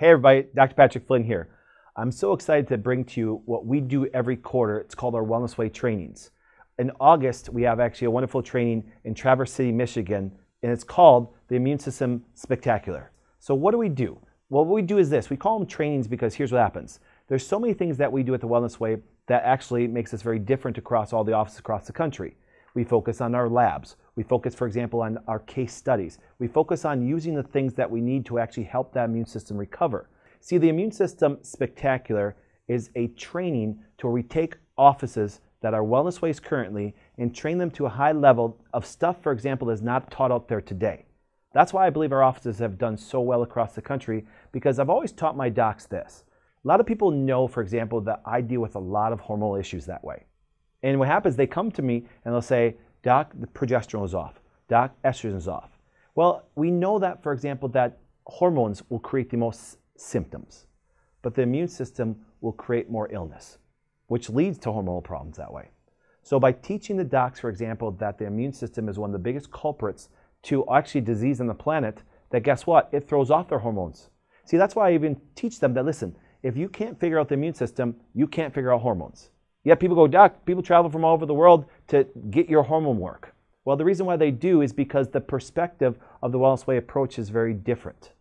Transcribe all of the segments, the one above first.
Hey everybody, Dr. Patrick Flynn here. I'm so excited to bring to you what we do every quarter. It's called our Wellness Way trainings. In August, we have actually a wonderful training in Traverse City, Michigan, and it's called the Immune System Spectacular. So what do? Well, what we do is this. We call them trainings because here's what happens. There's so many things that we do at the Wellness Way that actually makes us very different across all the offices across the country. We focus on our labs. We focus, for example, on our case studies. We focus on using the things that we need to actually help that immune system recover. See, the Immune System Spectacular is a training to where we take offices that are wellness ways currently and train them to a high level of stuff, for example, that is not taught out there today. That's why I believe our offices have done so well across the country, because I've always taught my docs this. A lot of people know, for example, that I deal with a lot of hormonal issues that way. And what happens, they come to me and they'll say, Doc, the progesterone is off. Doc, estrogen is off. Well, we know that, for example, that hormones will create the most symptoms, but the immune system will create more illness, which leads to hormonal problems that way. So by teaching the docs, for example, that the immune system is one of the biggest culprits to actually disease on the planet, that guess what? It throws off their hormones. See, that's why I even teach them that, listen, if you can't figure out the immune system, you can't figure out hormones. Yet people go, Doc, people travel from all over the world to get your hormone work. Well, the reason why they do is because the perspective of the Wellness Way approach is very different.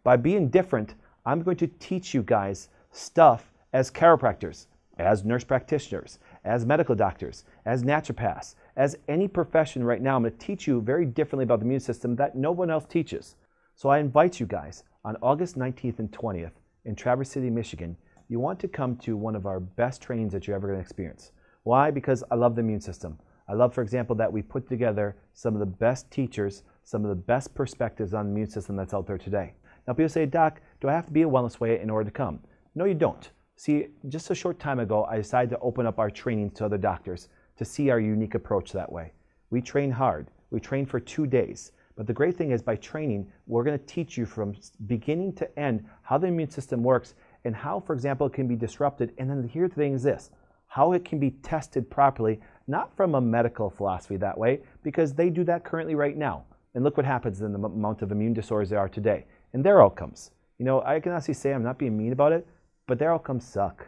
By being different, I'm going to teach you guys stuff as chiropractors, as nurse practitioners, as medical doctors, as naturopaths, as any profession right now. I'm going to teach you very differently about the immune system that no one else teaches. So I invite you guys on August 19th and 20th in Traverse City, Michigan. You want to come to one of our best trainings that you're ever going to experience. Why? Because I love the immune system. I love, for example, that we put together some of the best teachers, some of the best perspectives on the immune system that's out there today. Now people say, Doc, do I have to be a Wellness Way in order to come? No, you don't. See, just a short time ago, I decided to open up our trainings to other doctors to see our unique approach that way. We train hard. We train for 2 days. But the great thing is, by training, we're going to teach you from beginning to end how the immune system works and how, for example, it can be disrupted. And then here the thing is this, how it can be tested properly, not from a medical philosophy that way, because they do that currently right now. And look what happens in the amount of immune disorders there are today and their outcomes. You know, I can honestly say I'm not being mean about it, but their outcomes suck.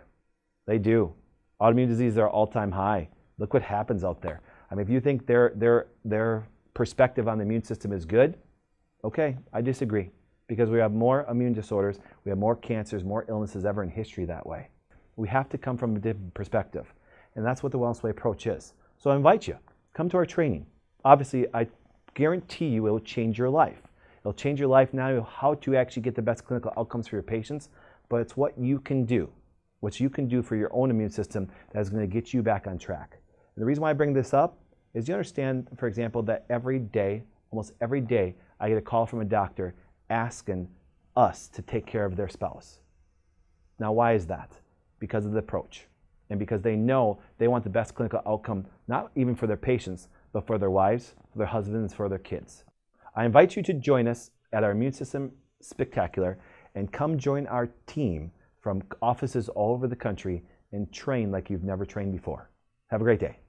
They do. Autoimmune diseases are all-time high. Look what happens out there. I mean, if you think their perspective on the immune system is good, okay, I disagree. Because we have more immune disorders, we have more cancers, more illnesses ever in history that way. We have to come from a different perspective. And that's what the Wellness Way approach is. So I invite you, come to our training. Obviously, I guarantee you it will change your life. It'll change your life not only how to actually get the best clinical outcomes for your patients, but it's what you can do. What you can do for your own immune system that is going to get you back on track. And the reason why I bring this up is you understand, for example, that every day, almost every day, I get a call from a doctor asking us to take care of their spouse. Now, why is that? Because of the approach. And because they know they want the best clinical outcome, not even for their patients, but for their wives, for their husbands, for their kids. I invite you to join us at our Immune System Spectacular and come join our team from offices all over the country and train like you've never trained before. Have a great day.